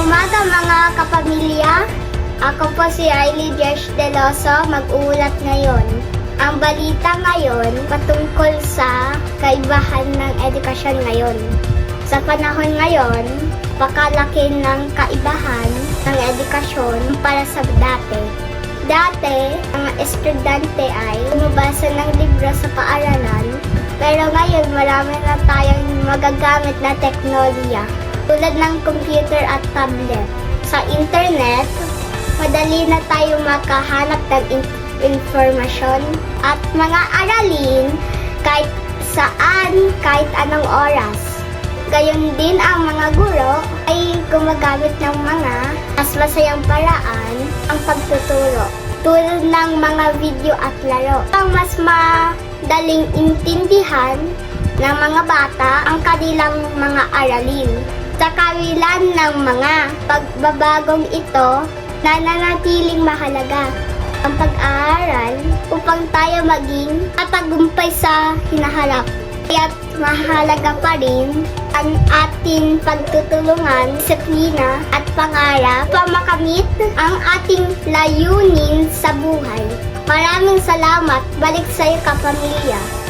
Umaga mga kapamilya, ako po si Riley Jesh Deloso, mag-uulat ngayon. Ang balita ngayon patungkol sa kaibahan ng edukasyon ngayon. Sa panahon ngayon, pakalaki ng kaibahan ng edukasyon para sa dati. Dati, ang estudyante ay bumabasa ng libro sa paaralan, pero ngayon marami na tayong magagamit na teknolohiya tulad ng computer at tablet. Sa internet, madali na tayo makahanap ng informasyon at mga aralin kahit saan, kahit anong oras. Gayon din ang mga guro ay gumagamit ng mga mas masayang paraan ang pagtuturo, tulad ng mga video at laro. Ang mas madaling intindihan ng mga bata ang kanilang mga aralin. Sa kawilan ng mga pagbabagong ito, nananatiling mahalaga ang pag-aaral upang tayo maging matagumpay sa hinaharap. Kaya't mahalaga pa rin ang ating pagtutulungan, disiplina at pangarap para makamit ang ating layunin sa buhay. Maraming salamat. Balik sa iyo, kapamilya.